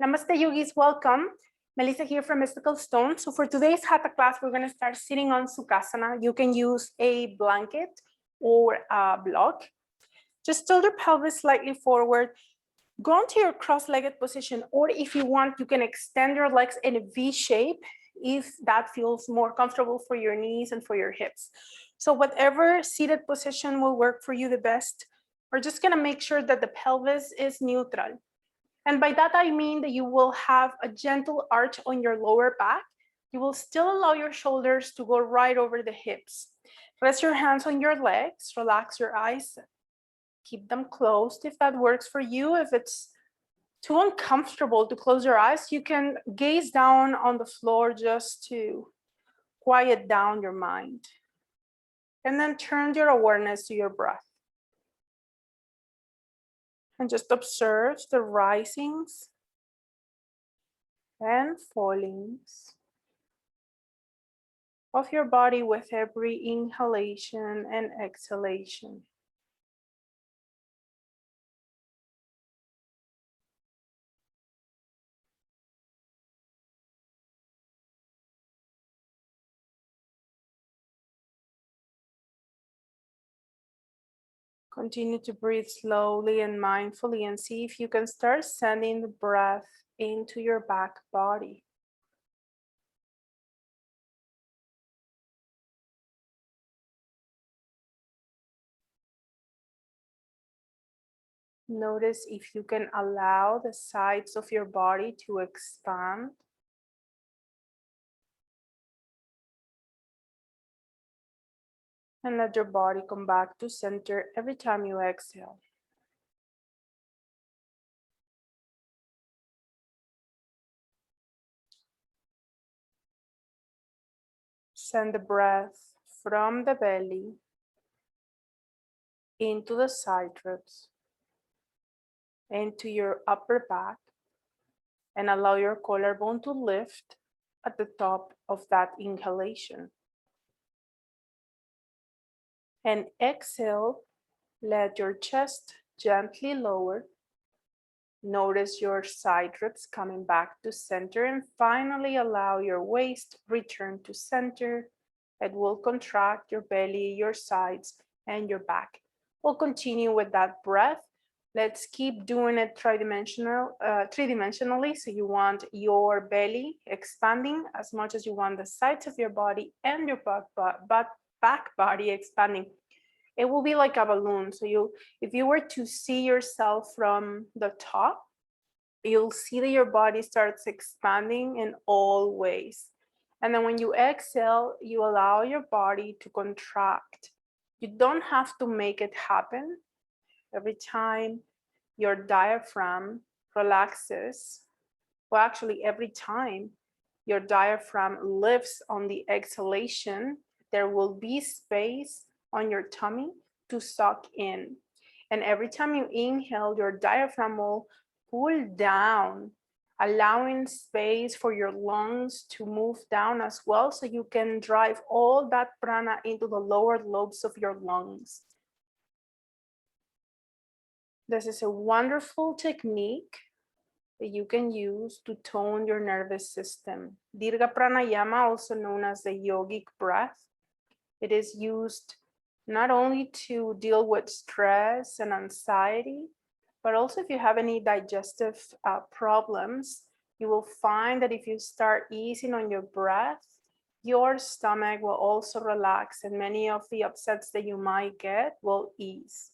Namaste yogis, welcome. Melissa here from Mystical Stone. So for today's Hatha class, we're going to start sitting on Sukhasana. You can use a blanket or a block. Just tilt your pelvis slightly forward. Go into your cross-legged position, or if you want, you can extend your legs in a V shape if that feels more comfortable for your knees and for your hips. So whatever seated position will work for you the best. We're just going to make sure that the pelvis is neutral. And by that, I mean that you will have a gentle arch on your lower back. You will still allow your shoulders to go right over the hips. Rest your hands on your legs, relax your eyes, keep them closed if that works for you. If it's too uncomfortable to close your eyes, you can gaze down on the floor just to quiet down your mind. And then turn your awareness to your breath. And just observe the risings and fallings of your body with every inhalation and exhalation. Continue to breathe slowly and mindfully and see if you can start sending the breath into your back body. Notice if you can allow the sides of your body to expand. And let your body come back to center every time you exhale. Send the breath from the belly into the side ribs, into your upper back, and allow your collarbone to lift at the top of that inhalation. And exhale, let your chest gently lower. Notice your side ribs coming back to center, and finally allow your waist return to center. It will contract your belly, your sides, and your back. We'll continue with that breath. Let's keep doing it three-dimensionally. So you want your belly expanding as much as you want the sides of your body and your back body expanding. It will be like a balloon. So if you were to see yourself from the top, you'll see that your body starts expanding in all ways. And then when you exhale, you allow your body to contract. You don't have to make it happen. Every time your diaphragm relaxes, well, actually, every time your diaphragm lifts on the exhalation, there will be space on your tummy to suck in. And every time you inhale, your diaphragm will pull down, allowing space for your lungs to move down as well, so you can drive all that prana into the lower lobes of your lungs. This is a wonderful technique that you can use to tone your nervous system. Dirga Pranayama, also known as the yogic breath, it is used not only to deal with stress and anxiety, but also if you have any digestive problems, you will find that if you start easing on your breath, your stomach will also relax, and many of the upsets that you might get will ease.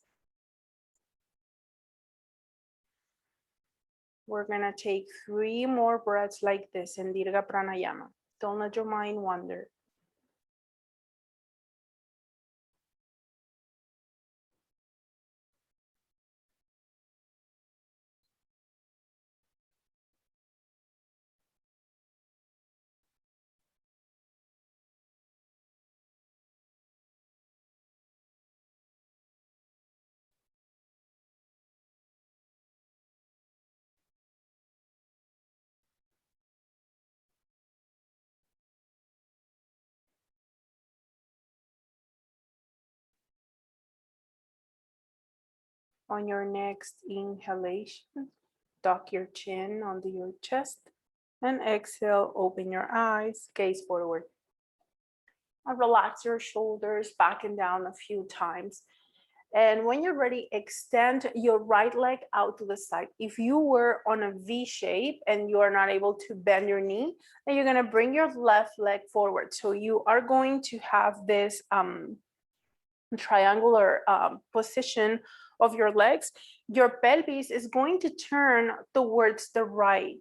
We're gonna take 3 more breaths like this in Dirga Pranayama. Don't let your mind wander. On your next inhalation, Tuck your chin under your chest. And exhale, open your eyes, gaze forward. And relax your shoulders back and down a few times. And when you're ready, extend your right leg out to the side. If you were on a V shape and you are not able to bend your knee, then you're gonna bring your left leg forward. So you are going to have this triangular position of your legs. Your pelvis is going to turn towards the right.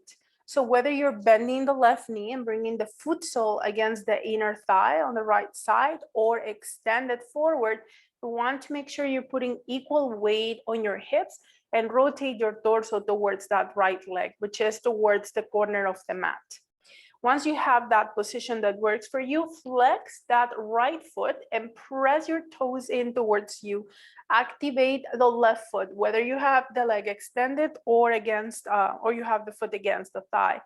So whether you're bending the left knee and bringing the foot sole against the inner thigh on the right side or extend it forward, you want to make sure you're putting equal weight on your hips and rotate your torso towards that right leg, which is towards the corner of the mat. Once you have that position that works for you, flex that right foot and press your toes in towards you. Activate the left foot, whether you have the leg extended or against, or you have the foot against the thigh.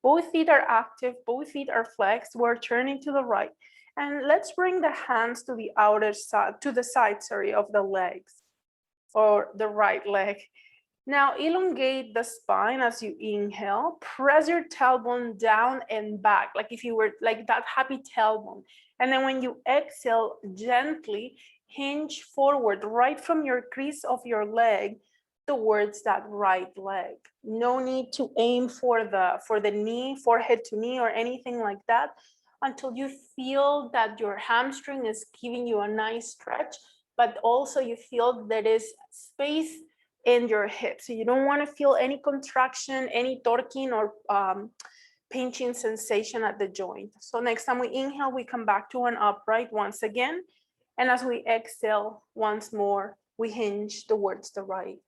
Both feet are active, both feet are flexed. We're turning to the right. And let's bring the hands to the outer side, to the side, sorry, of the legs or the right leg. Now elongate the spine as you inhale, press your tailbone down and back, like if you were like that happy tailbone. And then when you exhale, gently hinge forward right from your crease of your leg towards that right leg. No need to aim for the knee, forehead to knee or anything like that until you feel that your hamstring is giving you a nice stretch, but also you feel there is space in your hips. So you don't want to feel any contraction, any torquing or pinching sensation at the joint. So next time we inhale, we come back to an upright once again. And as we exhale once more, we hinge towards the right.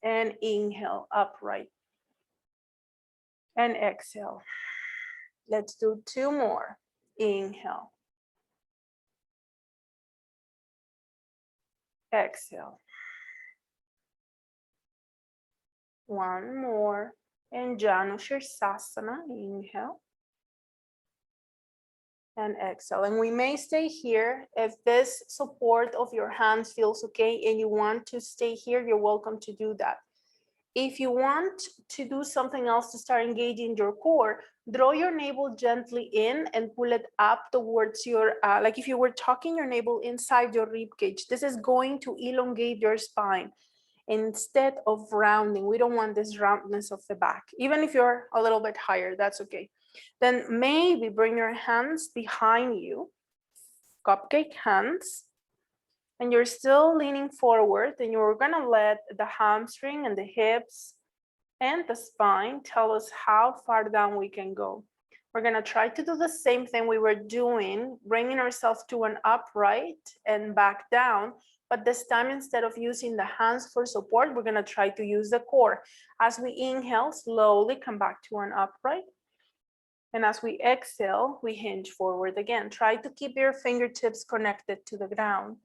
And inhale, upright. And exhale. Let's do 2 more. Inhale. Exhale. 1 more. And Janu Shirsasana. Inhale. And exhale. And we may stay here. If this support of your hands feels okay and you want to stay here, you're welcome to do that. If you want to do something else to start engaging your core, draw your navel gently in and pull it up towards your, like if you were tucking your navel inside your rib cage. This is going to elongate your spine instead of rounding. We don't want this roundness of the back. Even if you're a little bit higher, that's okay. Then maybe bring your hands behind you, cupcake hands, and you're still leaning forward, and you're gonna let the hamstring and the hips and the spine tell us how far down we can go. We're gonna try to do the same thing we were doing, bringing ourselves to an upright and back down, but this time instead of using the hands for support, we're gonna try to use the core. As we inhale, slowly come back to an upright. And as we exhale, we hinge forward again. Try to keep your fingertips connected to the ground.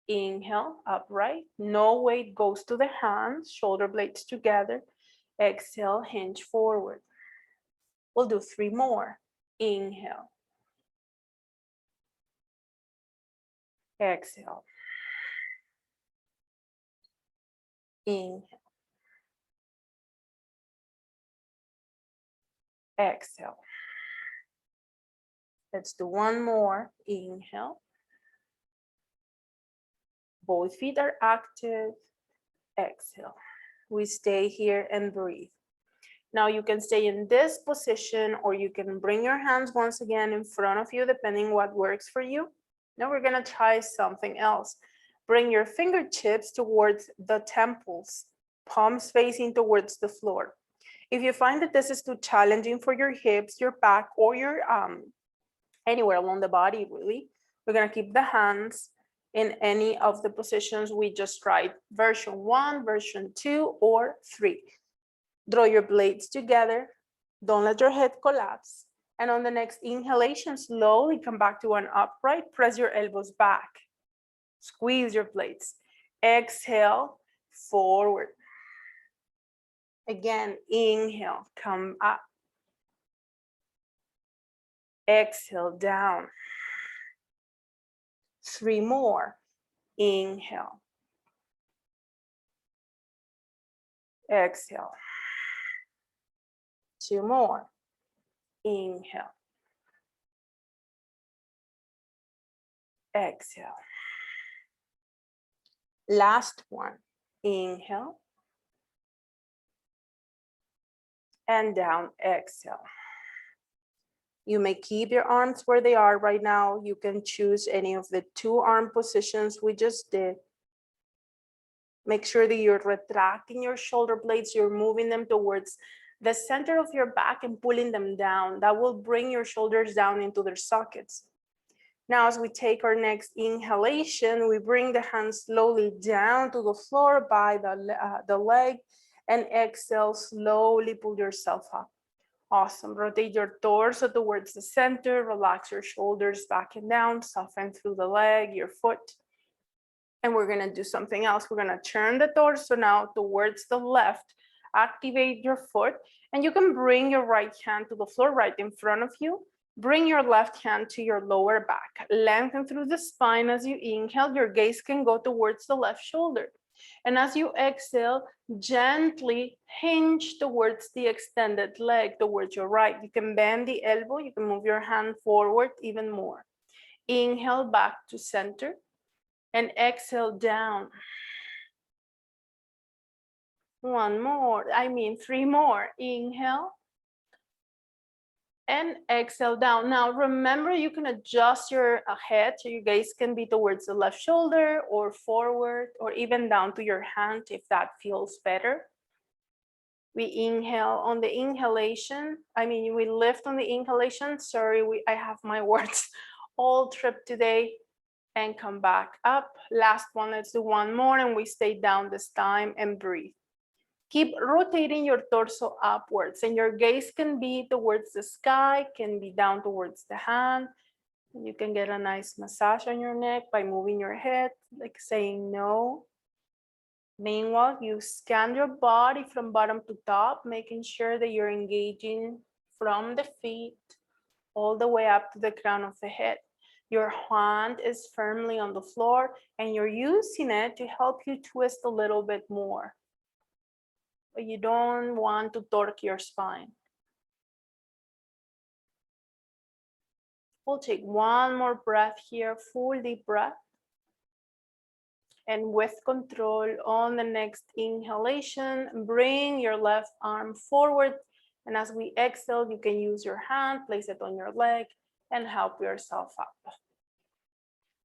Inhale, upright. No weight goes to the hands, shoulder blades together. Exhale, hinge forward. We'll do 3 more. Inhale. Exhale. Inhale. Exhale. Let's do 1 more. Inhale. Both feet are active. Exhale. We stay here and breathe. Now you can stay in this position or you can bring your hands once again in front of you, depending what works for you. Now we're gonna try something else. Bring your fingertips towards the temples, palms facing towards the floor. If you find that this is too challenging for your hips, your back, or your anywhere along the body, really, we're gonna keep the hands in any of the positions we just tried, version 1, version 2, or 3. Draw your blades together. Don't let your head collapse. And on the next inhalation, slowly come back to an upright. Press your elbows back. Squeeze your blades. Exhale, forward. Again, inhale, come up. Exhale, down. 3 more. Inhale. exhale. 2 more. Inhale. Exhale. Last one. Inhale. And down, exhale. You may keep your arms where they are right now. You can choose any of the 2 arm positions we just did. Make sure that you're retracting your shoulder blades. You're moving them towards the center of your back and pulling them down. That will bring your shoulders down into their sockets. Now, as we take our next inhalation, we bring the hands slowly down to the floor by the leg, and exhale, slowly pull yourself up. Awesome. Rotate your torso towards the center, relax your shoulders back and down, soften through the leg, your foot. And we're gonna do something else. We're gonna turn the torso now towards the left, activate your foot, and you can bring your right hand to the floor right in front of you. Bring your left hand to your lower back. Lengthen through the spine as you inhale. Your gaze can go towards the left shoulder. And as you exhale, gently hinge towards the extended leg, towards your right. You can bend the elbow. You can move your hand forward even more. Inhale back to center and exhale down. 1 more, 3 more. Inhale and exhale down. Now remember, you can adjust your head so your gaze can be towards the left shoulder or forward or even down to your hand if that feels better. We inhale on the inhalation. We lift on the inhalation. Sorry, I have my words all tripped today. And come back up. Last one, let's do 1 more and we stay down this time and breathe. Keep rotating your torso upwards and your gaze can be towards the sky, can be down towards the hand. You can get a nice massage on your neck by moving your head, like saying no. Meanwhile, you scan your body from bottom to top, making sure that you're engaging from the feet all the way up to the crown of the head. Your hand is firmly on the floor and you're using it to help you twist a little bit more. But you don't want to torque your spine. We'll take 1 more breath here, full deep breath. And with control on the next inhalation, bring your left arm forward. And as we exhale, you can use your hand, place it on your leg and help yourself up.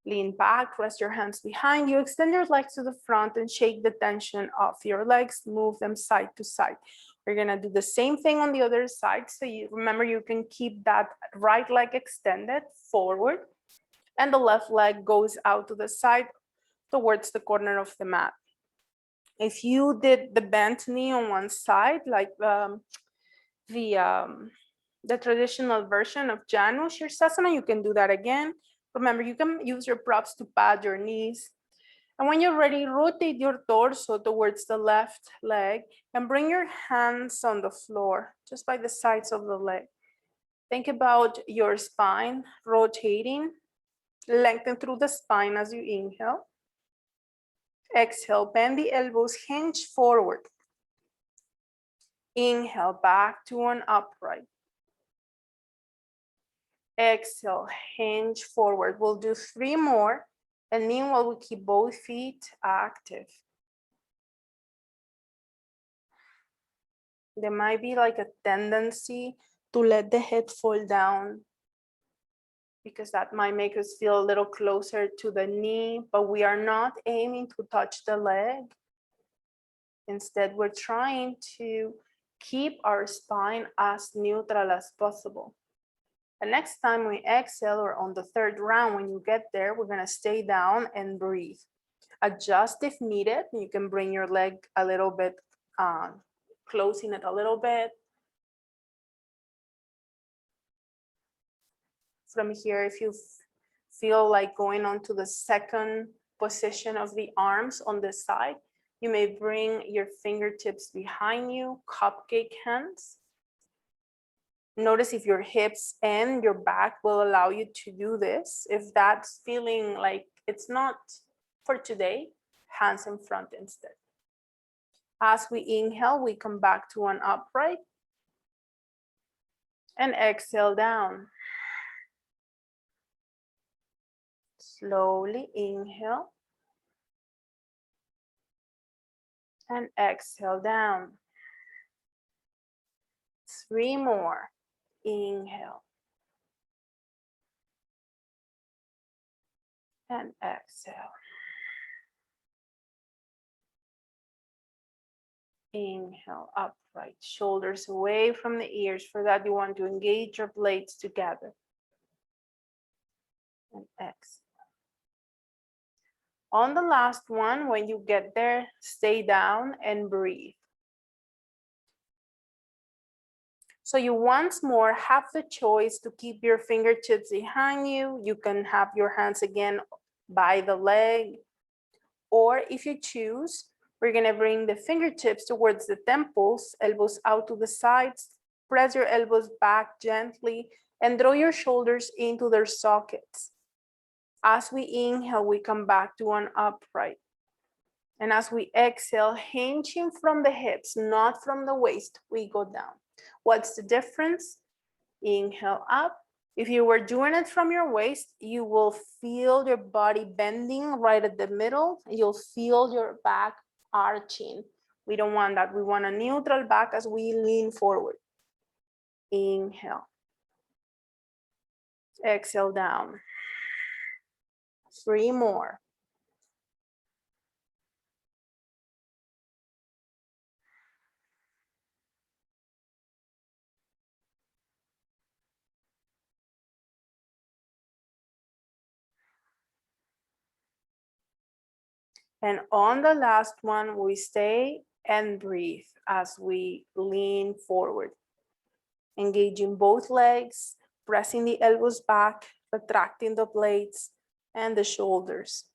Lean back, rest your hands behind you, extend your legs to the front and shake the tension off your legs, move them side to side. We're gonna do the same thing on the other side. So remember, you can keep that right leg extended forward and the left leg goes out to the side towards the corner of the mat. If you did the bent knee on one side, like the traditional version of Janu Shirsasana, you can do that again. Remember, you can use your props to pad your knees. And when you're ready, rotate your torso towards the left leg and bring your hands on the floor, just by the sides of the leg. Think about your spine rotating, lengthen through the spine as you inhale. Exhale, bend the elbows, hinge forward. Inhale, back to an upright. Exhale, hinge forward. We'll do 3 more. And meanwhile, we keep both feet active. There might be like a tendency to let the head fall down because that might make us feel a little closer to the knee, but we are not aiming to touch the leg. Instead, we're trying to keep our spine as neutral as possible. The next time we exhale, or on the 3rd round, when you get there, we're gonna stay down and breathe. Adjust if needed. You can bring your leg a little bit, closing it a little bit. From here, if you feel like going on to the 2nd position of the arms on this side, you may bring your fingertips behind you, cupcake hands. Notice if your hips and your back will allow you to do this. If that's feeling like it's not for today, hands in front instead. As we inhale, we come back to an upright and exhale down. Slowly inhale and exhale down. 3 more. Inhale and exhale. Inhale, upright, shoulders away from the ears. For that, you want to engage your blades together. And exhale. On the last one, when you get there, stay down and breathe. So you once more have the choice to keep your fingertips behind you. You can have your hands again by the leg. Or if you choose, we're gonna bring the fingertips towards the temples, elbows out to the sides, press your elbows back gently, and draw your shoulders into their sockets. As we inhale, we come back to an upright. And as we exhale, hinging from the hips, not from the waist, we go down. What's the difference? Inhale up. If you were doing it from your waist, you will feel your body bending right at the middle. You'll feel your back arching. We don't want that. We want a neutral back as we lean forward. Inhale. Exhale down. 3 more. And on the last one, we stay and breathe as we lean forward. Engaging both legs, pressing the elbows back, retracting the blades and the shoulders.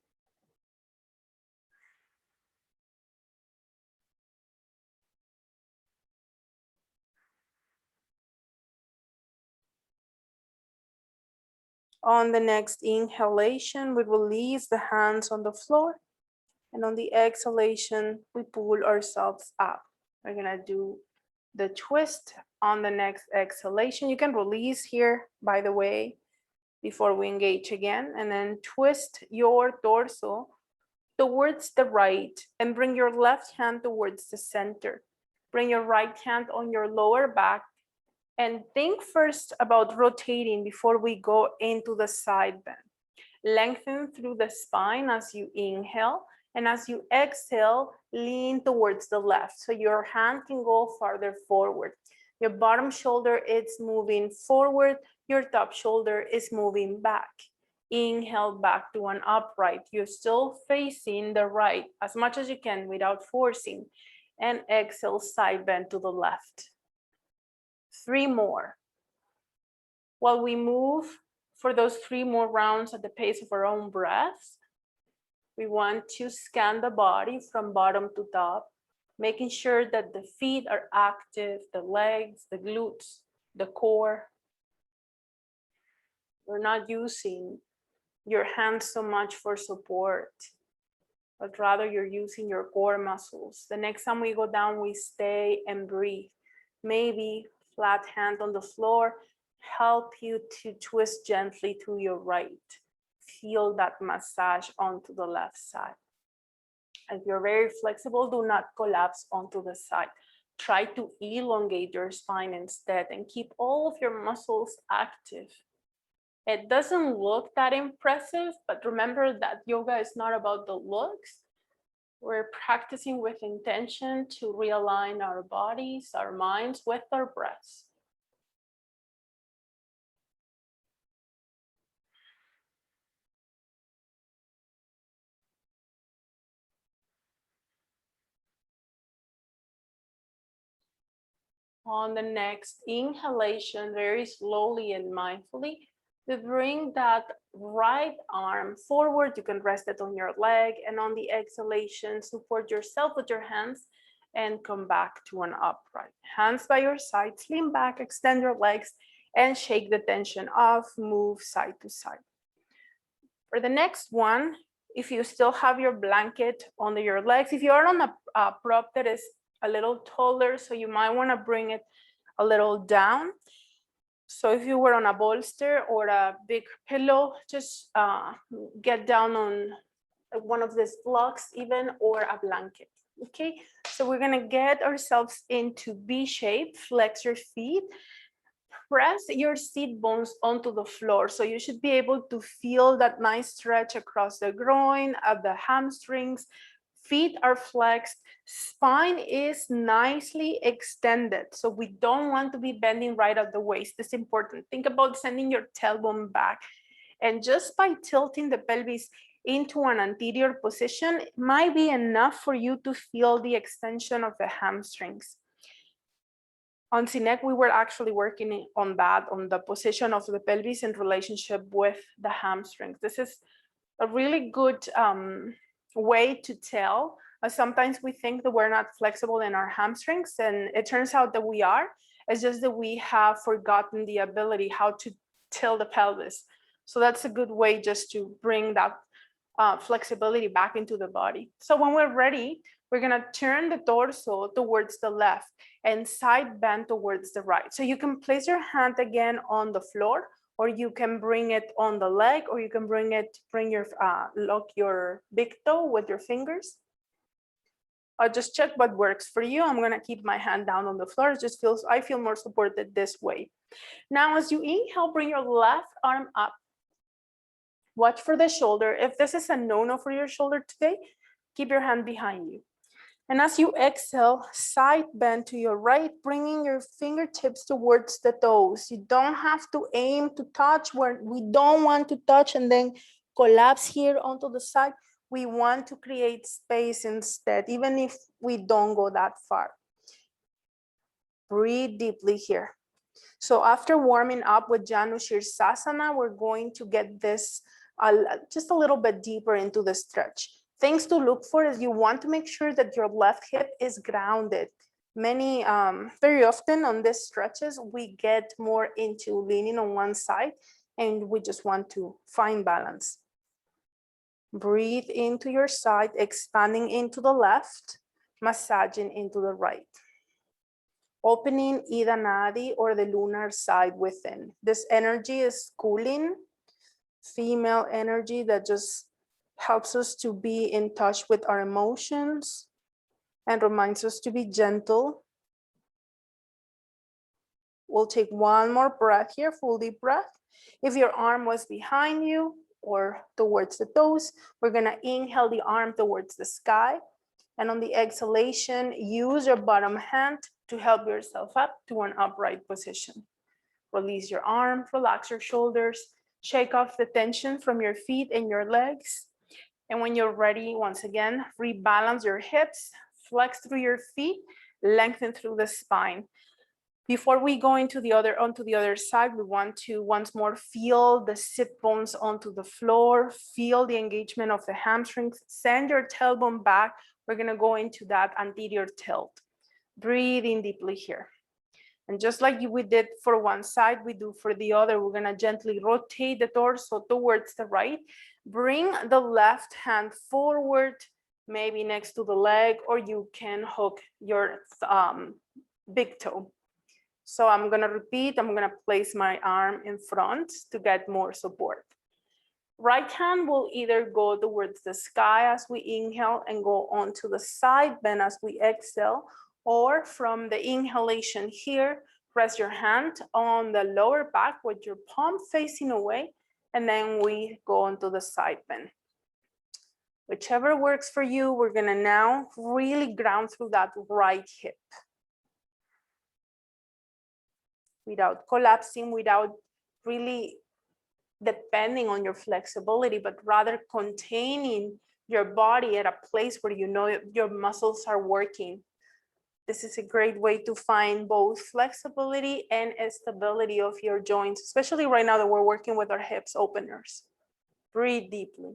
On the next inhalation, we release the hands on the floor. And on the exhalation, we pull ourselves up. We're gonna do the twist on the next exhalation. You can release here, by the way, before we engage again, and then twist your torso towards the right and bring your left hand towards the center. Bring your right hand on your lower back and think first about rotating before we go into the side bend. Lengthen through the spine as you inhale, and as you exhale, lean towards the left so your hand can go farther forward. Your bottom shoulder is moving forward, your top shoulder is moving back. Inhale back to an upright. You're still facing the right as much as you can without forcing. And exhale, side bend to the left. 3 more. While we move for those 3 more rounds at the pace of our own breath, we want to scan the body from bottom to top, making sure that the feet are active, the legs, the glutes, the core. We're not using your hands so much for support, but rather you're using your core muscles. The next time we go down, we stay and breathe. Maybe flat hand on the floor, help you to twist gently to your right. Feel that massage onto the left side. If you're very flexible, do not collapse onto the side. Try to elongate your spine instead and keep all of your muscles active. It doesn't look that impressive, but remember that yoga is not about the looks. We're practicing with intention to realign our bodies, our minds with our breaths. On the next inhalation, very slowly and mindfully, we bring that right arm forward. You can rest it on your leg, and on the exhalation, support yourself with your hands and come back to an upright. Hands by your side, lean back, extend your legs, and shake the tension off, move side to side. For the next one, If you still have your blanket under your legs, if you are on a prop that is a little taller, so you might want to bring it a little down. So if you were on a bolster or a big pillow, just get down on one of these blocks even, or a blanket. Okay, so we're gonna get ourselves into V shape, flex your feet, press your seat bones onto the floor. So you should be able to feel that nice stretch across the groin, of the hamstrings. Feet are flexed, spine is nicely extended. So we don't want to be bending right at the waist. It's important. Think about sending your tailbone back. And just by tilting the pelvis into an anterior position might be enough for you to feel the extension of the hamstrings. On CNEC, we were actually working on that, on the position of the pelvis in relationship with the hamstrings. This is a really good way to tell. Sometimes we think that we're not flexible in our hamstrings, and it turns out that we are. It's just that we have forgotten the ability how to tilt the pelvis. So that's a good way just to bring that flexibility back into the body. So when we're ready, we're gonna turn the torso towards the left and side bend towards the right. So you can place your hand again on the floor, or you can bring it on the leg, or you can lock your big toe with your fingers. Just check what works for you. I'm gonna keep my hand down on the floor. It just feels, I feel more supported this way. Now, as you inhale, bring your left arm up. Watch for the shoulder. If this is a no-no for your shoulder today, keep your hand behind you. And as you exhale, side bend to your right, bringing your fingertips towards the toes. You don't have to aim to touch where we don't want to touch and then collapse here onto the side. We want to create space instead, even if we don't go that far. Breathe deeply here. So after warming up with Janu Shirsasana, we're going to get this just a little bit deeper into the stretch. Things to look for is you want to make sure that your left hip is grounded. Very often on these stretches, we get more into leaning on one side and we just want to find balance. Breathe into your side, expanding into the left, massaging into the right. Opening Ida Nadi or the lunar side within. This energy is cooling, female energy that just helps us to be in touch with our emotions and reminds us to be gentle. We'll take one more breath here, full deep breath. If your arm was behind you or towards the toes, we're gonna inhale the arm towards the sky. And on the exhalation, use your bottom hand to help yourself up to an upright position. Release your arm, relax your shoulders, shake off the tension from your feet and your legs. And when you're ready, once again, rebalance your hips, flex through your feet, lengthen through the spine. Before we go onto the other side, we want to once more feel the sit bones onto the floor, feel the engagement of the hamstrings, send your tailbone back. We're gonna go into that anterior tilt. Breathe in deeply here. And just like we did for one side, we do for the other. We're gonna gently rotate the torso towards the right. Bring the left hand forward, maybe next to the leg, or you can hook your big toe. So I'm gonna repeat, I'm gonna place my arm in front to get more support. Right hand will either go towards the sky as we inhale and go onto the side bend as we exhale, or from the inhalation here, rest your hand on the lower back with your palm facing away, and then we go onto the side bend. Whichever works for you, we're gonna now really ground through that right hip. Without collapsing, without really depending on your flexibility, but rather containing your body at a place where you know your muscles are working. This is a great way to find both flexibility and stability of your joints, especially right now that we're working with our hips openers. Breathe deeply.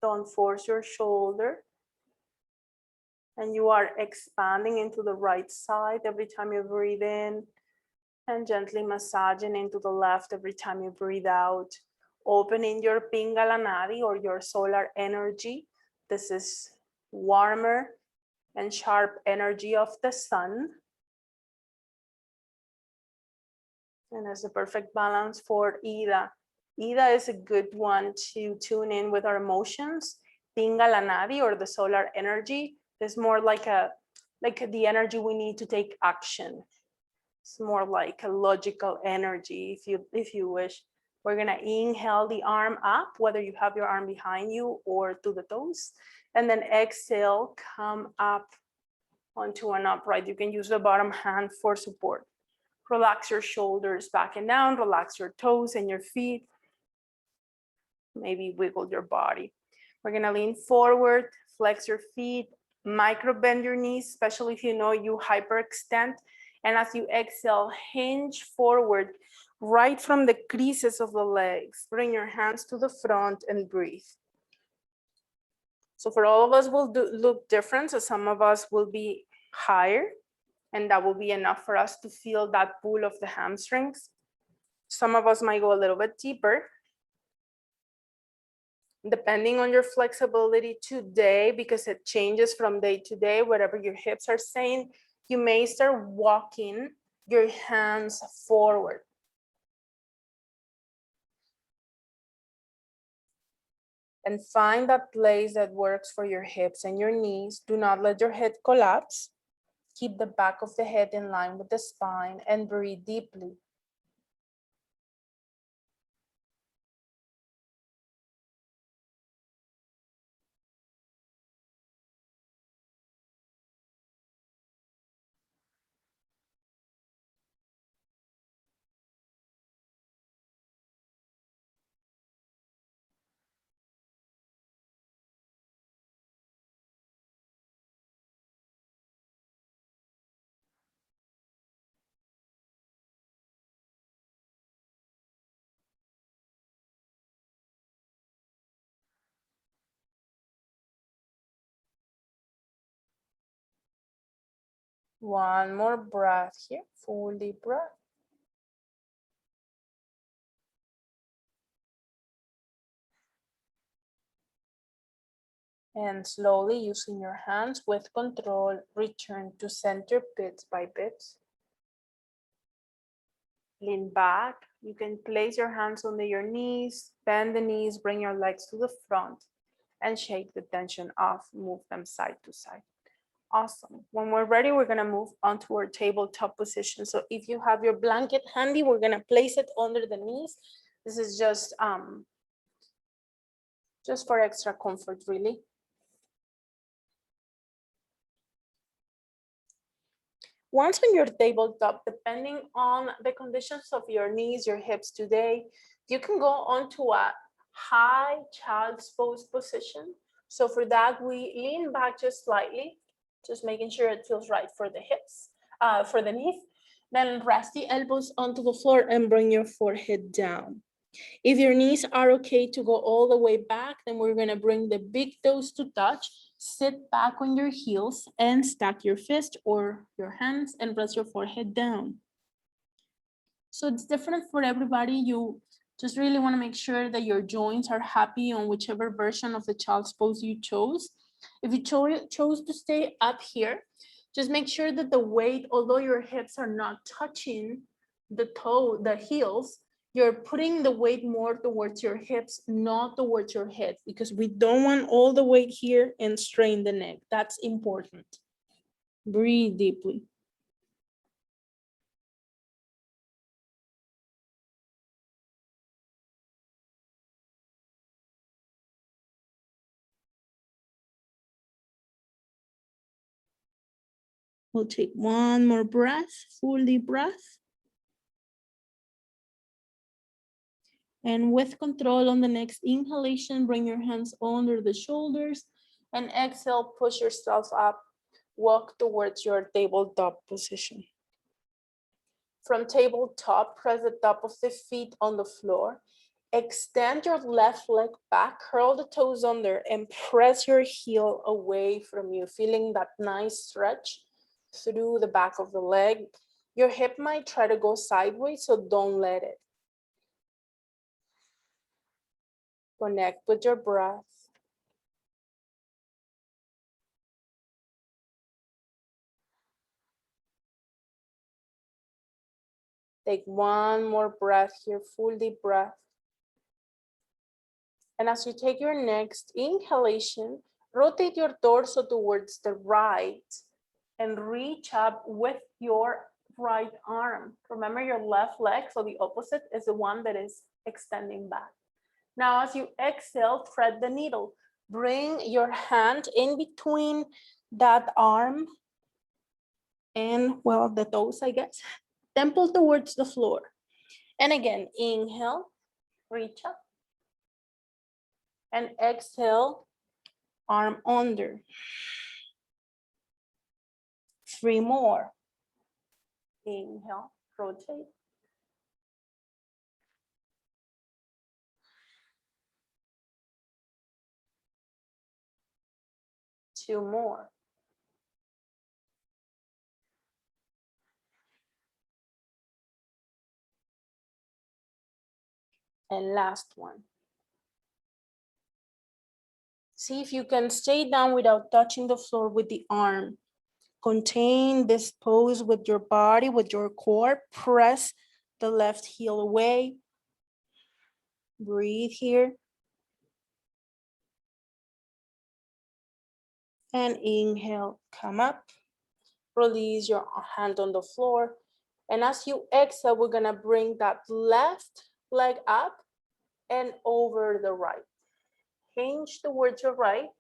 Don't force your shoulder. And you are expanding into the right side every time you breathe in, and gently massaging into the left every time you breathe out. Opening your Pingala Nadi or your solar energy. This is warmer and sharp energy of the sun. And there's a perfect balance for Ida. Ida is a good one to tune in with our emotions. Pingala Nadi or the solar energy is more like the energy we need to take action. It's more like a logical energy, if you wish. We're gonna inhale the arm up, whether you have your arm behind you or to the toes, and then exhale, come up onto an upright. You can use the bottom hand for support. Relax your shoulders back and down, relax your toes and your feet. Maybe wiggle your body. We're gonna lean forward, flex your feet, micro bend your knees, especially if you know you hyperextend. And as you exhale, hinge forward right from the creases of the legs. Bring your hands to the front and breathe. So for all of us will look different. So some of us will be higher, and that will be enough for us to feel that pull of the hamstrings. Some of us might go a little bit deeper. Depending on your flexibility today, because it changes from day to day, whatever your hips are saying, you may start walking your hands forward. And find that place that works for your hips and your knees. Do not let your head collapse. Keep the back of the head in line with the spine and breathe deeply. One more breath here, full deep breath. And slowly, using your hands with control, return to center bit by bit. Lean back. You can place your hands under your knees, bend the knees, bring your legs to the front, and shake the tension off. Move them side to side. Awesome. When we're ready, we're gonna move onto our tabletop position. So if you have your blanket handy, we're gonna place it under the knees. This is just for extra comfort, really. Once on your tabletop, depending on the conditions of your knees, your hips today, you can go onto a high child's pose position. So for that, we lean back just slightly, just making sure it feels right for the hips, for the knees. Then rest the elbows onto the floor and bring your forehead down. If your knees are okay to go all the way back, then we're gonna bring the big toes to touch, sit back on your heels and stack your fist or your hands and press your forehead down. So it's different for everybody. You just really wanna make sure that your joints are happy on whichever version of the child's pose you chose. If you chose to stay up here, just make sure that the weight, although your hips are not touching the heels, you're putting the weight more towards your hips, not towards your head, because we don't want all the weight here and strain the neck. That's important. Breathe deeply. We'll take one more breath, full deep breath. And with control on the next inhalation, bring your hands under the shoulders and exhale, push yourself up, walk towards your tabletop position. From tabletop, press the top of the feet on the floor. Extend your left leg back, curl the toes under, and press your heel away from you, feeling that nice stretch through the back of the leg. Your hip might try to go sideways, so don't let it. Connect with your breath. Take one more breath here, full deep breath. And as you take your next inhalation, rotate your torso towards the right and reach up with your right arm. Remember your left leg, so the opposite is the one that is extending back. Now, as you exhale, thread the needle. Bring your hand in between that arm and, well, the toes, I guess. Temple towards the floor. And again, inhale, reach up. And exhale, arm under. 3 more. Inhale, rotate. Two more. And last one. See if you can stay down without touching the floor with the arm. Contain this pose with your body, with your core. Press the left heel away. Breathe here. And inhale, come up. Release your hand on the floor. And as you exhale, we're gonna bring that left leg up and over the right. Hinge towards your right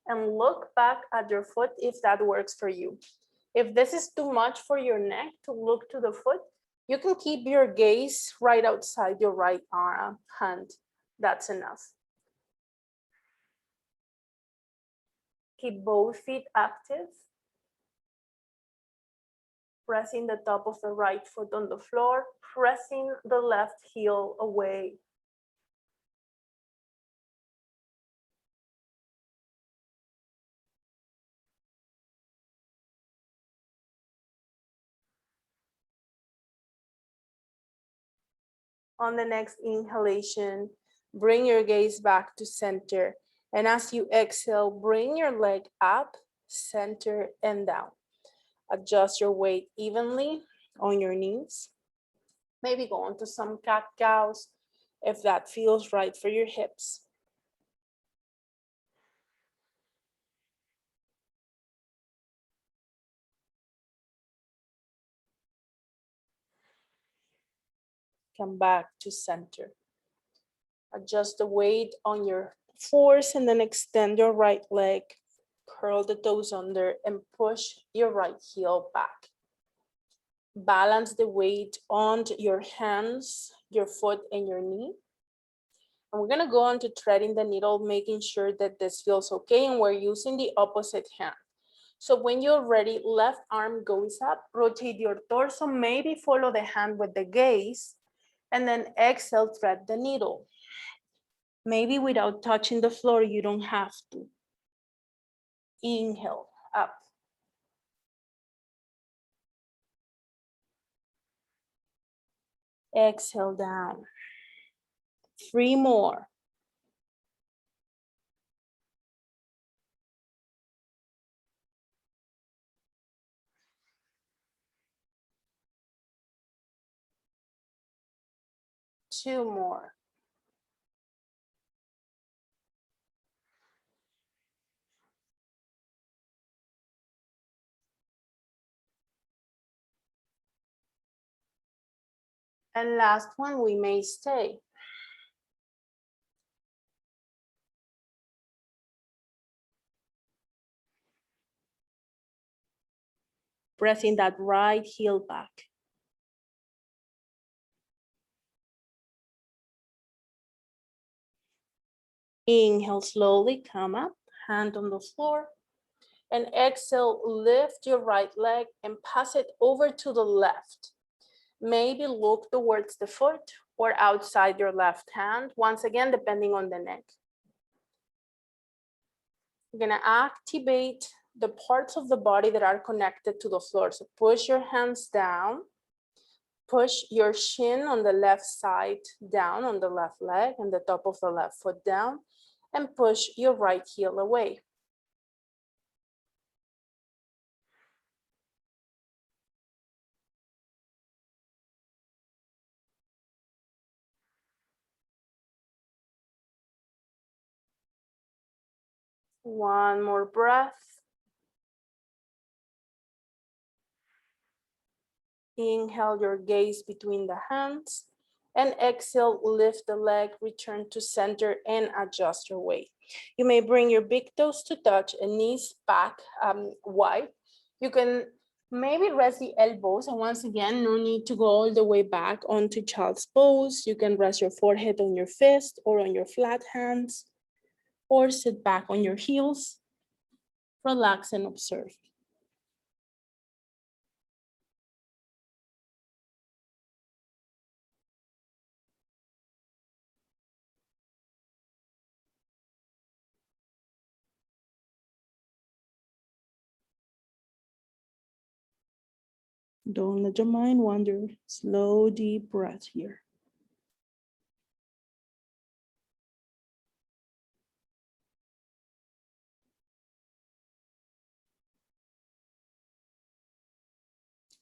and look back at your foot if that works for you. If this is too much for your neck to look to the foot, you can keep your gaze right outside your right arm, hand. That's enough. Keep both feet active. Pressing the top of the right foot on the floor, pressing the left heel away. On the next inhalation, bring your gaze back to center. And as you exhale, bring your leg up, center, and down. Adjust your weight evenly on your knees. Maybe go into some cat-cows if that feels right for your hips. Come back to center. Adjust the weight on your force and then extend your right leg. Curl the toes under and push your right heel back. Balance the weight on your hands, your foot, and your knee. And we're gonna go on to threading the needle, making sure that this feels okay, and we're using the opposite hand. So when you're ready, left arm goes up, rotate your torso, maybe follow the hand with the gaze, and then exhale, thread the needle. Maybe without touching the floor, you don't have to. Inhale, up. Exhale, down. 3 more. Two more. And last one, we may stay. Pressing that right heel back. Inhale, slowly come up, hand on the floor. And exhale, lift your right leg and pass it over to the left. Maybe look towards the foot or outside your left hand, once again, depending on the neck. You're gonna activate the parts of the body that are connected to the floor. So push your hands down, push your shin on the left side down on the left leg and the top of the left foot down, and push your right heel away. One more breath. Inhale your gaze between the hands, and exhale, lift the leg, return to center, and adjust your weight. You may bring your big toes to touch and knees back wide. You can maybe rest the elbows, and once again, no need to go all the way back onto child's pose. You can rest your forehead on your fist or on your flat hands, or sit back on your heels. Relax and observe. Don't let your mind wander. Slow, deep breath here.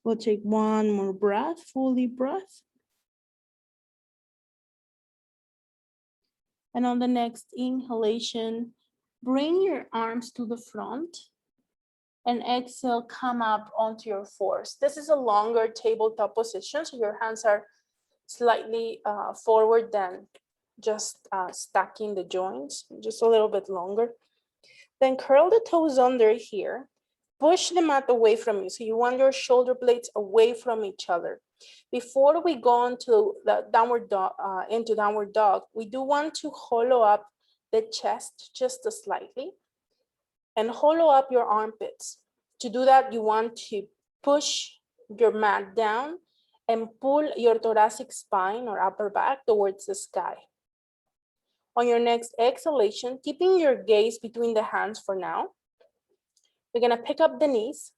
We'll take one more breath, full deep breath. And on the next inhalation, bring your arms to the front, and exhale, come up onto your fours. This is a longer tabletop position, so your hands are slightly forward than just stacking the joints, just a little bit longer. Then curl the toes under here. Push the mat away from you. So you want your shoulder blades away from each other. Before we go into the downward dog, we do want to hollow up the chest just slightly and hollow up your armpits. To do that, you want to push your mat down and pull your thoracic spine or upper back towards the sky. On your next exhalation, keeping your gaze between the hands for now, we're gonna pick up the knees.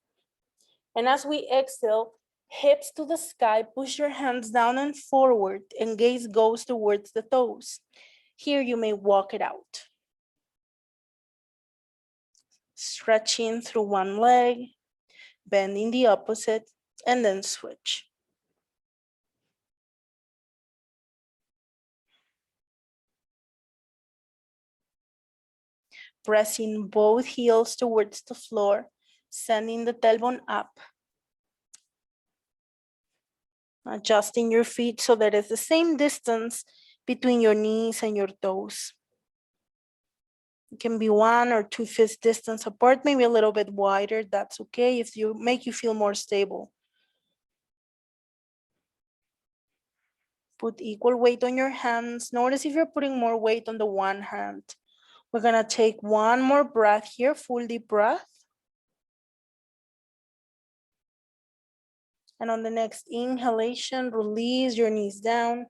And as we exhale, hips to the sky, push your hands down and forward, and gaze goes towards the toes. Here you may walk it out. Stretching through one leg, bending the opposite, and then switch. Pressing both heels towards the floor, sending the tailbone up. Adjusting your feet so that it's the same distance between your knees and your toes. It can be 1 or 2 feet distance apart, maybe a little bit wider. That's okay if you make you feel more stable. Put equal weight on your hands. Notice if you're putting more weight on the one hand. We're gonna take one more breath here, full deep breath. And on the next inhalation, release your knees down.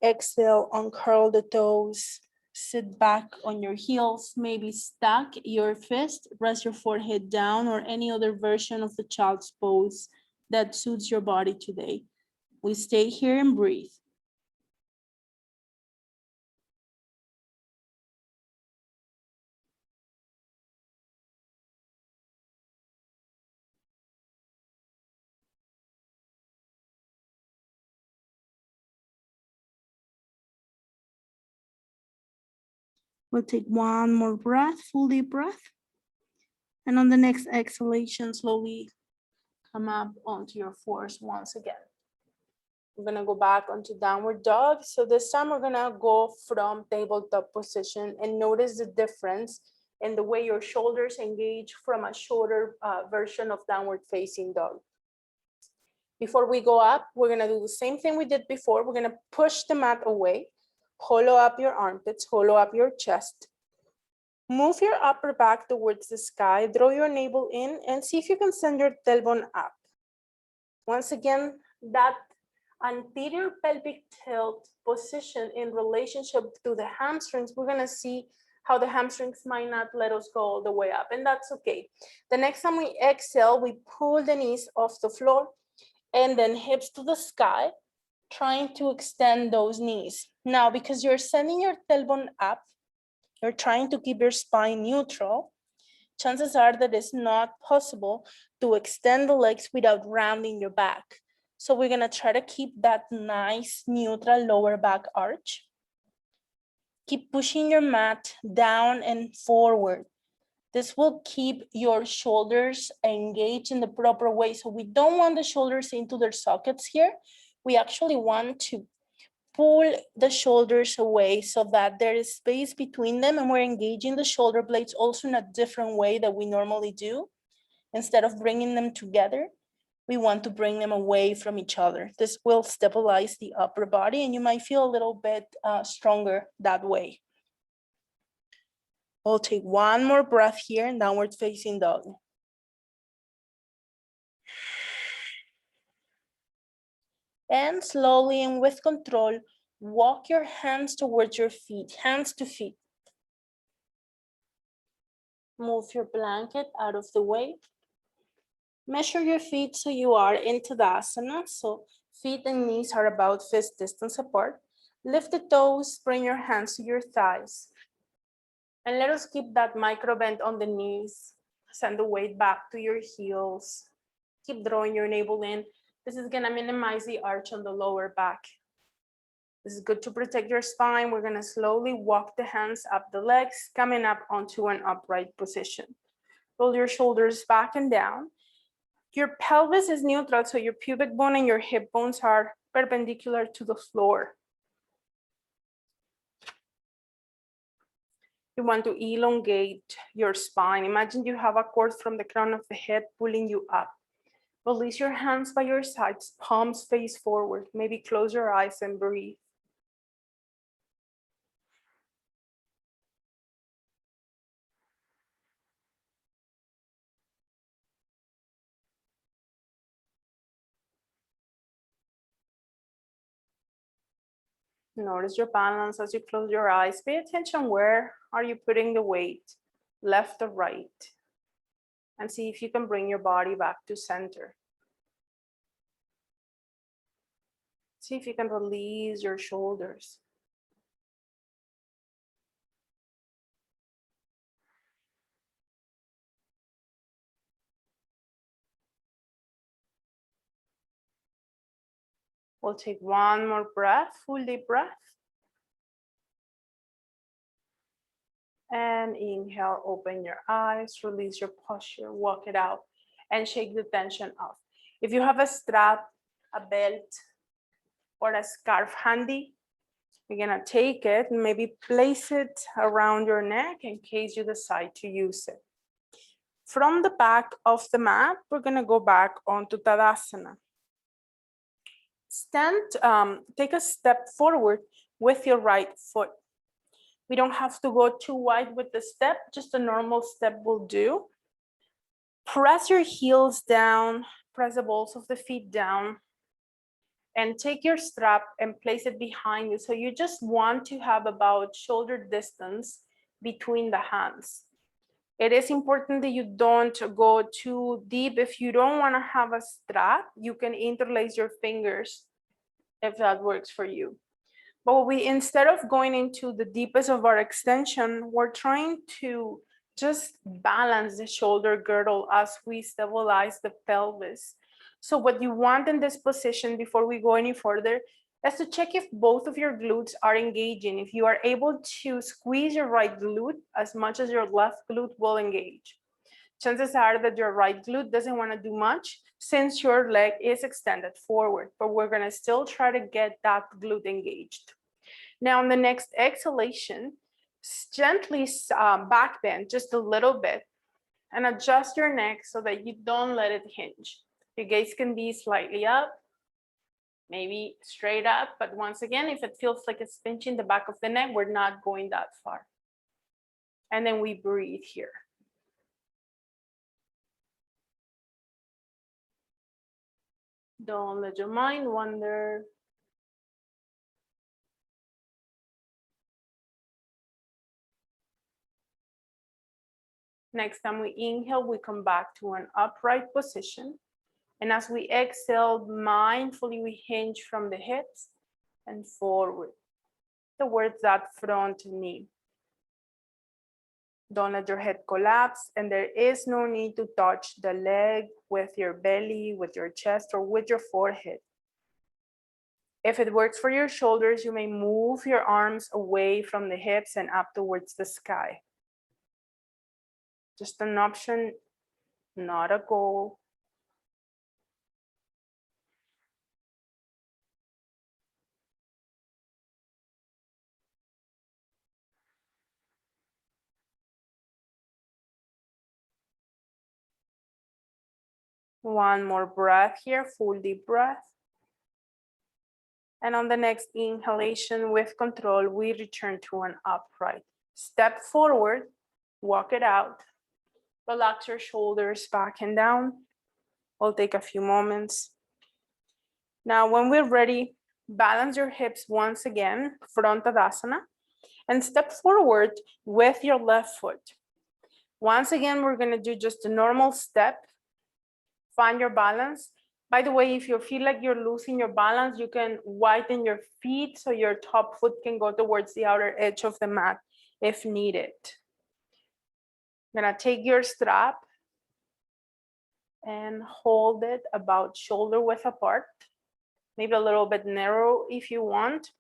Exhale, uncurl the toes. Sit back on your heels, maybe stack your fist, rest your forehead down, or any other version of the child's pose that suits your body today. We stay here and breathe. We'll take one more breath, full deep breath. And on the next exhalation, slowly come up onto your fours once again. We're gonna go back onto downward dog. So this time we're gonna go from tabletop position, and notice the difference in the way your shoulders engage from a shorter version of downward facing dog. Before we go up, we're gonna do the same thing we did before. We're gonna push the mat away, hollow up your armpits, hollow up your chest. Move your upper back towards the sky, draw your navel in, and see if you can send your tailbone up. Once again, that anterior pelvic tilt position in relationship to the hamstrings, we're gonna see how the hamstrings might not let us go all the way up, and that's okay. The next time we exhale, we pull the knees off the floor and then hips to the sky, trying to extend those knees. Now, because you're sending your tailbone up, you're trying to keep your spine neutral, chances are that it's not possible to extend the legs without rounding your back. So we're gonna try to keep that nice neutral lower back arch. Keep pushing your mat down and forward. This will keep your shoulders engaged in the proper way. So we don't want the shoulders into their sockets here. We actually want to pull the shoulders away so that there is space between them, and we're engaging the shoulder blades also in a different way that we normally do. Instead of bringing them together, we want to bring them away from each other. This will stabilize the upper body, and you might feel a little bit stronger that way. We'll take one more breath here in downward facing dog. And slowly and with control, walk your hands towards your feet, hands to feet. Move your blanket out of the way. Measure your feet so you are in Tadasana. So feet and knees are about fist distance apart. Lift the toes, bring your hands to your thighs. And let us keep that micro bend on the knees. Send the weight back to your heels. Keep drawing your navel in. This is gonna minimize the arch on the lower back. This is good to protect your spine. We're gonna slowly walk the hands up the legs, coming up onto an upright position. Roll your shoulders back and down. Your pelvis is neutral, so your pubic bone and your hip bones are perpendicular to the floor. You want to elongate your spine. Imagine you have a cord from the crown of the head pulling you up. Release your hands by your sides, palms face forward. Maybe close your eyes and breathe. Notice your balance as you close your eyes. Pay attention, where are you putting the weight, left or right? And see if you can bring your body back to center. See if you can release your shoulders. We'll take one more breath, full deep breath. And inhale, open your eyes, release your posture, walk it out, and shake the tension off. If you have a strap, a belt, or a scarf handy, you're gonna take it and maybe place it around your neck in case you decide to use it. From the back of the mat, we're gonna go back onto Tadasana. Take a step forward with your right foot. We don't have to go too wide with the step, just a normal step will do. Press your heels down, press the balls of the feet down, and take your strap and place it behind you. So you just want to have about shoulder distance between the hands. It is important that you don't go too deep. If you don't want to have a strap, you can interlace your fingers if that works for you. But instead of going into the deepest of our extension, we're trying to just balance the shoulder girdle as we stabilize the pelvis. So what you want in this position before we go any further is to check if both of your glutes are engaging. If you are able to squeeze your right glute as much as your left glute will engage. Chances are that your right glute doesn't want to do much since your leg is extended forward, but we're going to still try to get that glute engaged. Now on the next exhalation, gently back bend just a little bit and adjust your neck so that you don't let it hinge. Your gaze can be slightly up, maybe straight up, but once again, if it feels like it's pinching the back of the neck, we're not going that far. And then we breathe here. Don't let your mind wander. Next time we inhale, we come back to an upright position. And as we exhale, mindfully we hinge from the hips and forward towards that front knee. Don't let your head collapse, and there is no need to touch the leg with your belly, with your chest, or with your forehead. If it works for your shoulders, you may move your arms away from the hips and up towards the sky. Just an option, not a goal. One more breath here, full deep breath. And on the next inhalation with control, we return to an upright. Step forward, walk it out. Relax your shoulders back and down. It'll take a few moments. Now, when we're ready, balance your hips once again, front Tadasana, and step forward with your left foot. Once again, we're gonna do just a normal step. Find your balance. By the way, if you feel like you're losing your balance, you can widen your feet so your top foot can go towards the outer edge of the mat if needed. I'm gonna take your strap and hold it about shoulder width apart, maybe a little bit narrow if you want.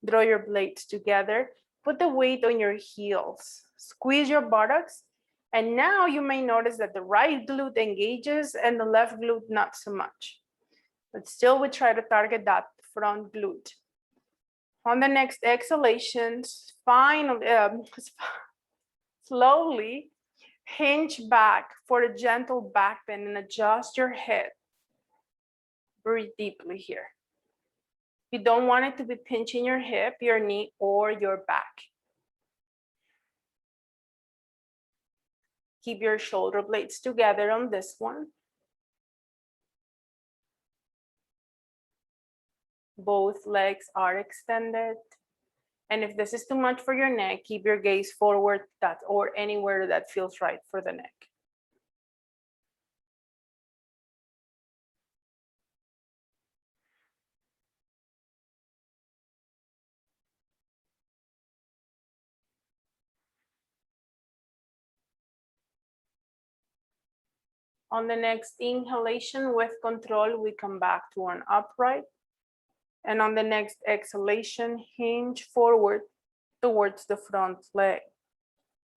Draw your blades together, put the weight on your heels, squeeze your buttocks, and now you may notice that the right glute engages and the left glute not so much. But still we try to target that front glute. On the next exhalation, finally, slowly hinge back for a gentle back bend and adjust your head. Breathe deeply here. You don't want it to be pinching your hip, your knee, or your back. Keep your shoulder blades together on this one. Both legs are extended. And if this is too much for your neck, keep your gaze forward or anywhere that feels right for the neck. On the next inhalation with control, we come back to an upright. And on the next exhalation, hinge forward towards the front leg.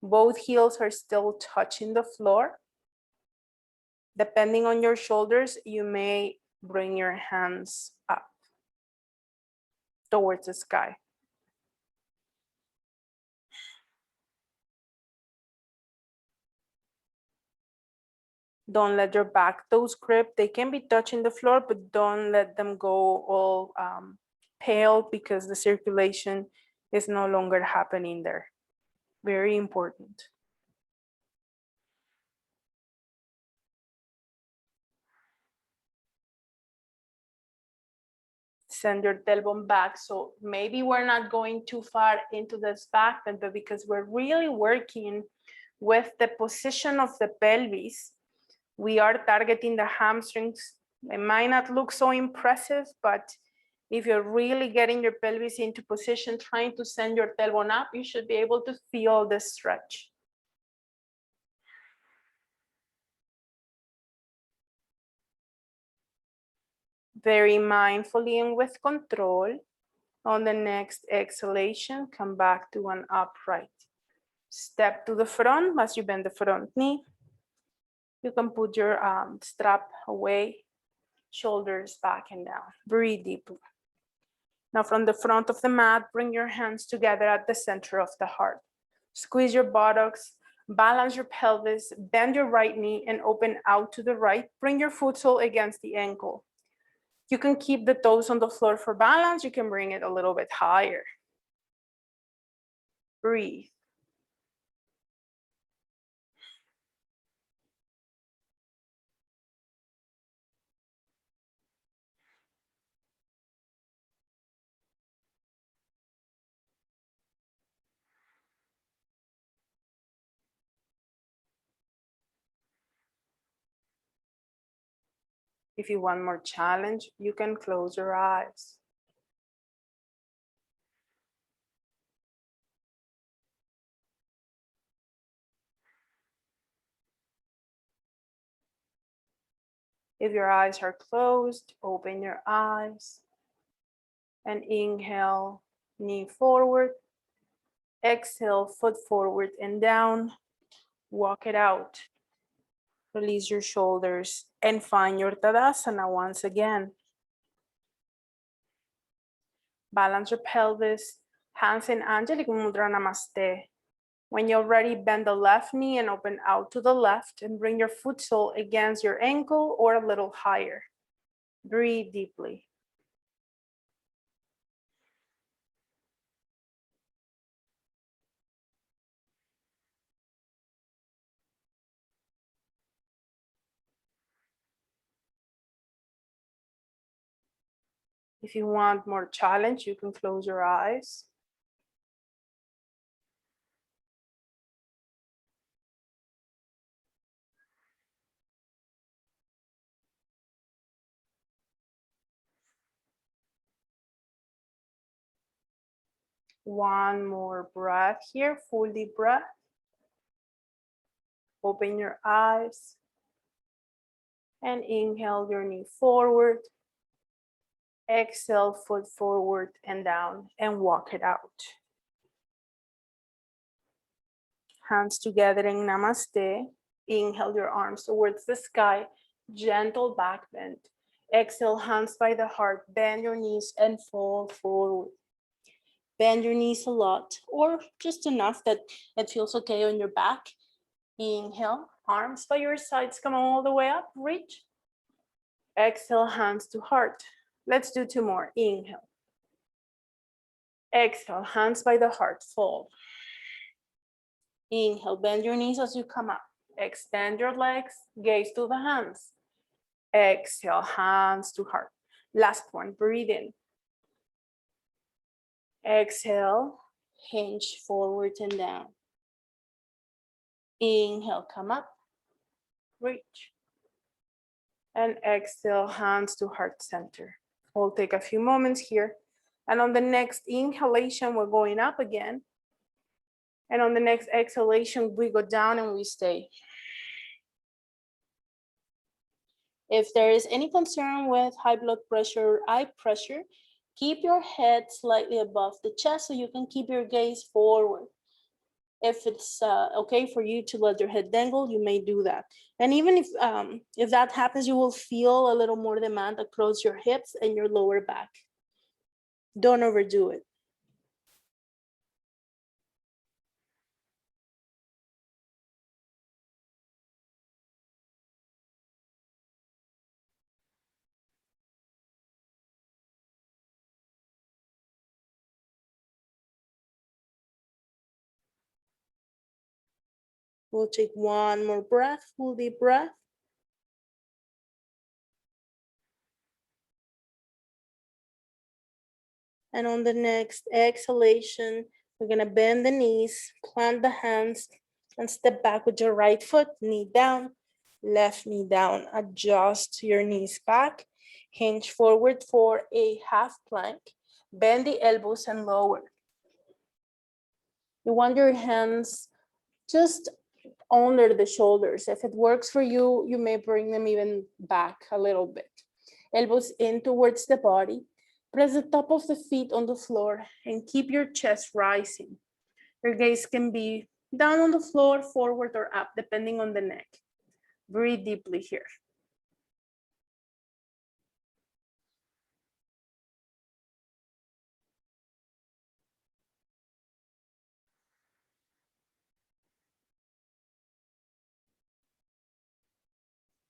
Both heels are still touching the floor. Depending on your shoulders, you may bring your hands up towards the sky. Don't let your back toes grip. They can be touching the floor, but don't let them go all pale because the circulation is no longer happening there. Very important. Send your tailbone back. So maybe we're not going too far into this back bend, but because we're really working with the position of the pelvis, we are targeting the hamstrings. It might not look so impressive, but if you're really getting your pelvis into position, trying to send your tailbone up, you should be able to feel the stretch. Very mindfully and with control. On the next exhalation, come back to an upright. Step to the front as you bend the front knee. You can put your strap away, shoulders back and down. Breathe deeply. Now from the front of the mat, bring your hands together at the center of the heart. Squeeze your buttocks, balance your pelvis, bend your right knee and open out to the right. Bring your foot sole against the ankle. You can keep the toes on the floor for balance. You can bring it a little bit higher. Breathe. If you want more challenge, you can close your eyes. If your eyes are closed, open your eyes and inhale, knee forward. Exhale, foot forward and down. Walk it out. Release your shoulders and find your Tadasana once again. Balance your pelvis, hands in Anjali Mudra Namaste. When you're ready, bend the left knee and open out to the left and bring your foot sole against your ankle or a little higher. Breathe deeply. If you want more challenge, you can close your eyes. One more breath here, full deep breath. Open your eyes and inhale your knee forward. Exhale, foot forward and down and walk it out. Hands together in Namaste. Inhale your arms towards the sky, gentle back bend. Exhale, hands by the heart, bend your knees and fall forward. Bend your knees a lot or just enough that it feels okay on your back. Inhale, arms by your sides, come all the way up, reach. Exhale, hands to heart. Let's do two more. Inhale. Exhale, hands by the heart, fall. Inhale, bend your knees as you come up. Extend your legs, gaze to the hands. Exhale, hands to heart. Last one, breathe in. Exhale, hinge forward and down. Inhale, come up, reach. And exhale, hands to heart center. We'll take a few moments here. And on the next inhalation, we're going up again. And on the next exhalation, we go down and we stay. If there is any concern with high blood pressure or eye pressure, keep your head slightly above the chest so you can keep your gaze forward. If it's okay for you to let your head dangle, you may do that. And even if that happens, you will feel a little more demand across your hips and your lower back. Don't overdo it. We'll take one more breath, full deep breath. And on the next exhalation, we're gonna bend the knees, plant the hands, and step back with your right foot, knee down, left knee down. Adjust your knees back, hinge forward for a half plank, bend the elbows and lower. You want your hands just under the shoulders. If it works for you, you may bring them even back a little bit. Elbows in towards the body. Press the top of the feet on the floor and keep your chest rising. Your gaze can be down on the floor, forward or up, depending on the neck. Breathe deeply here.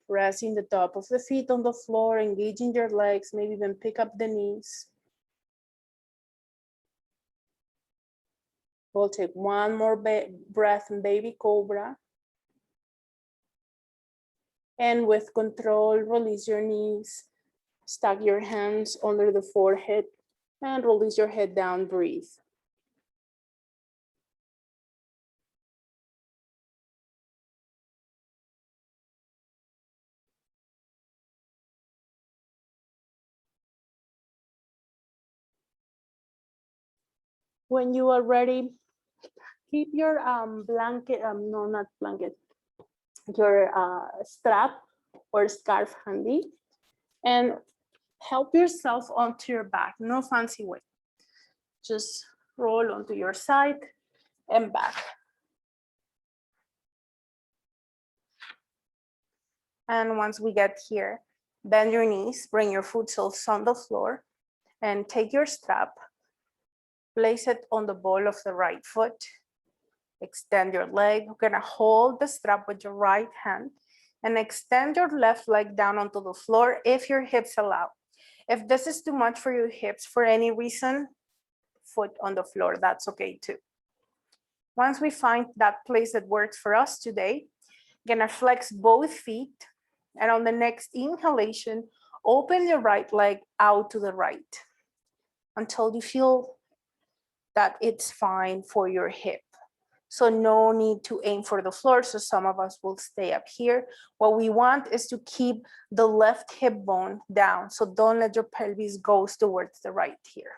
Pressing the top of the feet on the floor, engaging your legs, maybe even pick up the knees. We'll take one more breath in baby cobra. And with control, release your knees. Stack your hands under the forehead and release your head down, breathe. When you are ready, keep your blanket, no, not blanket, your strap or scarf handy, and help yourself onto your back. No fancy way. Just roll onto your side and back. And once we get here, bend your knees, bring your foot soles on the floor, and take your strap, place it on the ball of the right foot, extend your leg. You're gonna hold the strap with your right hand and extend your left leg down onto the floor if your hips allow. If this is too much for your hips for any reason, foot on the floor, that's okay too. Once we find that place that works for us today, gonna flex both feet, and on the next inhalation, open your right leg out to the right until you feel that it's fine for your hip. So no need to aim for the floor. So some of us will stay up here. What we want is to keep the left hip bone down. So don't let your pelvis go towards the right here.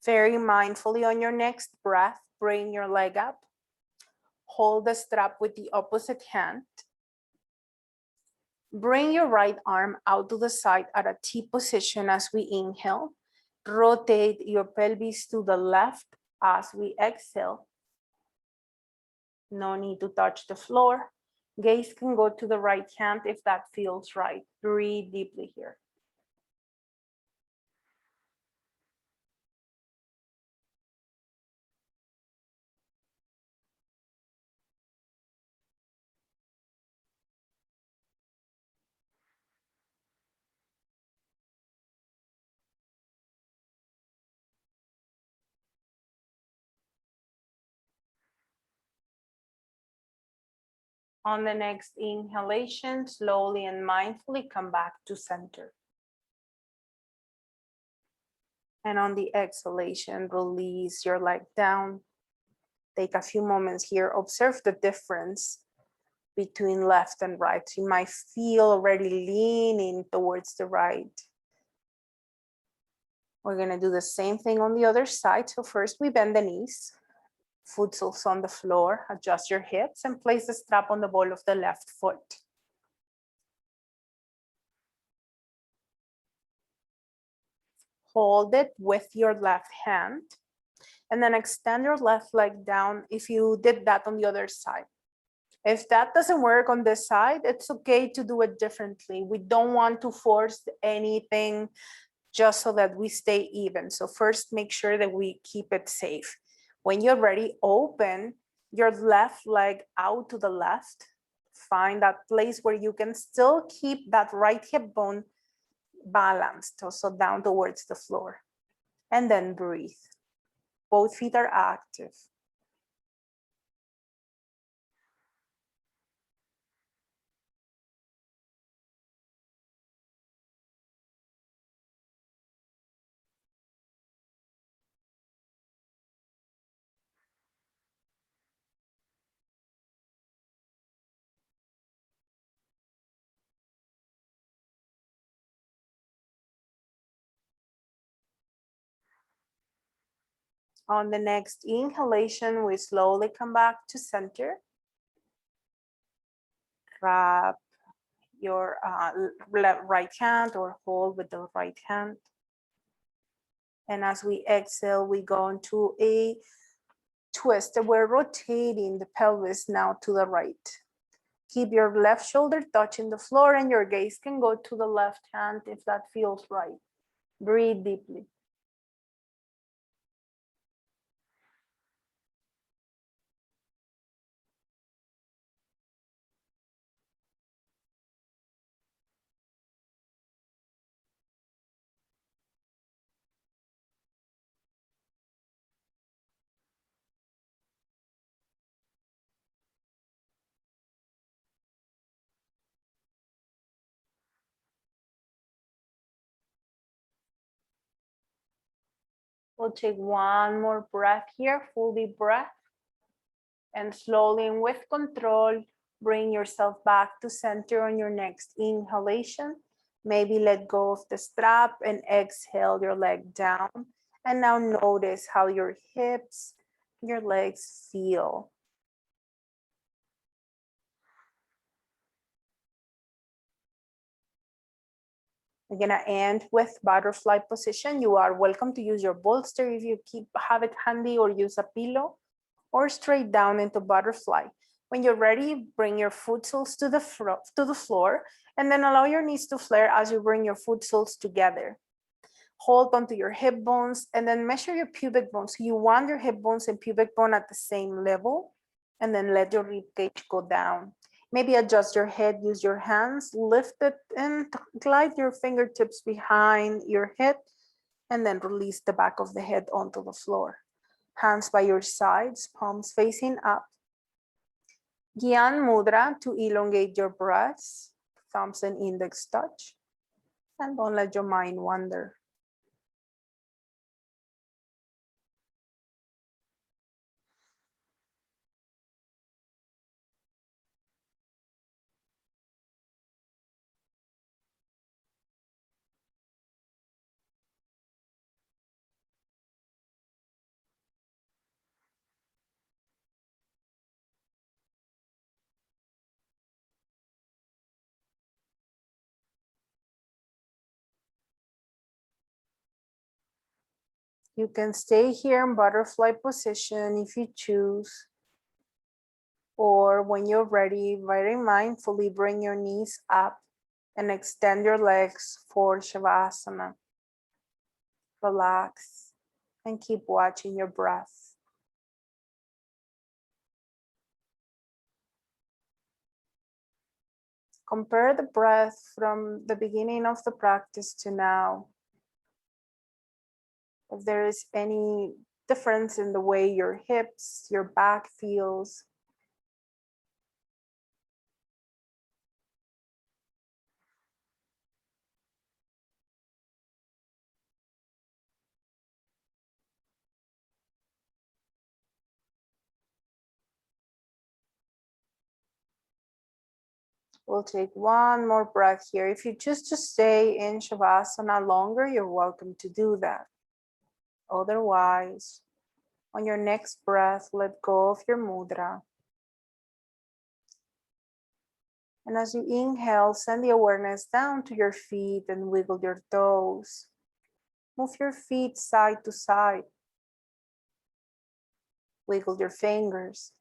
Very mindfully on your next breath, bring your leg up. Hold the strap with the opposite hand. Bring your right arm out to the side at a T position as we inhale. Rotate your pelvis to the left as we exhale. No need to touch the floor. Gaze can go to the right hand if that feels right. Breathe deeply here. On the next inhalation, slowly and mindfully come back to center. And on the exhalation, release your leg down. Take a few moments here. Observe the difference between left and right. You might feel already leaning towards the right. We're gonna do the same thing on the other side. So first we bend the knees, foot soles on the floor, adjust your hips and place the strap on the ball of the left foot. Hold it with your left hand and then extend your left leg down if you did that on the other side. If that doesn't work on this side, it's okay to do it differently. We don't want to force anything just so that we stay even. So first make sure that we keep it safe. When you're ready, open your left leg out to the left. Find that place where you can still keep that right hip bone balanced, also down towards the floor. And then breathe. Both feet are active. On the next inhalation, we slowly come back to center. Grab your right hand or hold with the right hand. And as we exhale, we go into a twist. We're rotating the pelvis now to the right. Keep your left shoulder touching the floor and your gaze can go to the left hand if that feels right. Breathe deeply. We'll take one more breath here, full deep breath. And slowly and with control, bring yourself back to center on your next inhalation. Maybe let go of the strap and exhale your leg down. And now notice how your hips, your legs feel. We're gonna end with butterfly position. You are welcome to use your bolster if you have it handy, or use a pillow, or straight down into butterfly. When you're ready, bring your foot soles to the floor, and then allow your knees to flare as you bring your foot soles together. Hold onto your hip bones and then measure your pubic bone. So you want your hip bones and pubic bone at the same level, and then let your rib cage go down. Maybe adjust your head, use your hands, lift it and glide your fingertips behind your head, and then release the back of the head onto the floor. Hands by your sides, palms facing up. Gyan Mudra to elongate your breaths, thumbs and index touch, and don't let your mind wander. You can stay here in butterfly position if you choose, or when you're ready, very mindfully bring your knees up and extend your legs for Shavasana. Relax and keep watching your breath. Compare the breath from the beginning of the practice to now. If there is any difference in the way your hips, your back feels. We'll take one more breath here. If you choose to stay in Shavasana longer, you're welcome to do that. Otherwise, on your next breath, let go of your mudra. And as you inhale, send the awareness down to your feet and wiggle your toes. Move your feet side to side. Wiggle your fingers.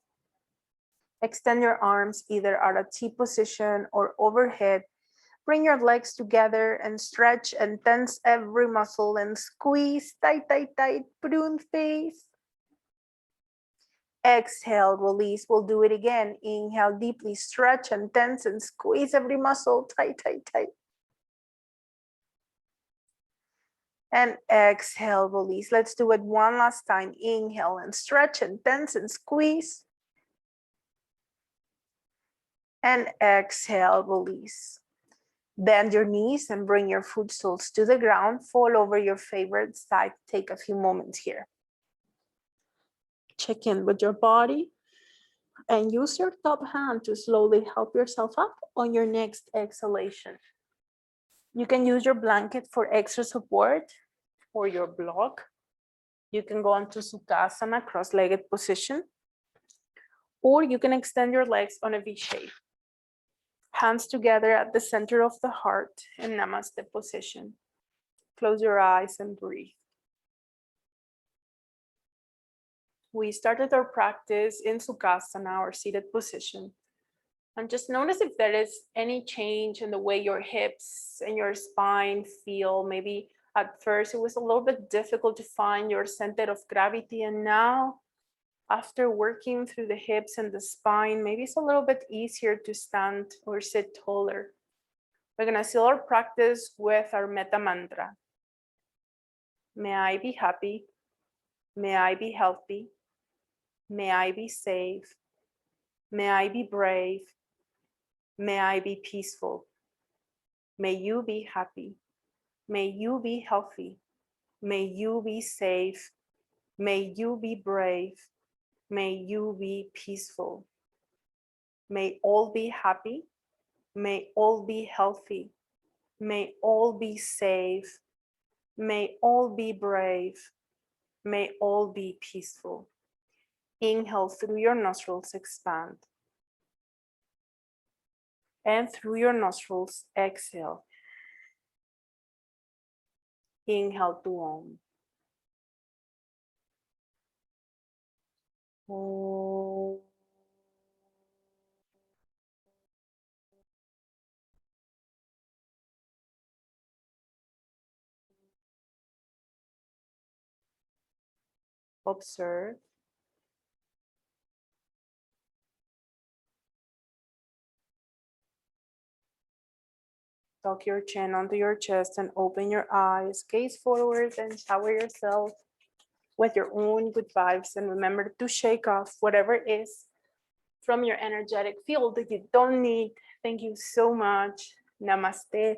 Extend your arms either at a T position or overhead. Bring your legs together and stretch and tense every muscle and squeeze tight, tight, tight, prune face. Exhale, release. We'll do it again. Inhale deeply, stretch and tense and squeeze every muscle tight, tight, tight. And exhale, release. Let's do it one last time. Inhale and stretch and tense and squeeze. And exhale, release. Bend your knees and bring your foot soles to the ground. Fall over your favorite side. Take a few moments here. Check in with your body and use your top hand to slowly help yourself up on your next exhalation. You can use your blanket for extra support or your block. You can go into Sukhasana, cross-legged position, or you can extend your legs on a V shape. Hands together at the center of the heart in Namaste position. Close your eyes and breathe. We started our practice in Sukhasana, or seated position. And just notice if there is any change in the way your hips and your spine feel. Maybe at first it was a little bit difficult to find your center of gravity, and now after working through the hips and the spine, maybe it's a little bit easier to stand or sit taller. We're gonna seal our practice with our metta mantra. May I be happy. May I be healthy. May I be safe. May I be brave. May I be peaceful. May you be happy. May you be healthy. May you be safe. May you be brave. May you be peaceful. May all be happy. May all be healthy. May all be safe. May all be brave. May all be peaceful. Inhale through your nostrils, expand. And through your nostrils, exhale. Inhale to Om. Om. Observe. Tuck your chin onto your chest and open your eyes. Gaze forward and shower yourself with your own good vibes. And remember to shake off whatever is from your energetic field that you don't need. Thank you so much. Namaste.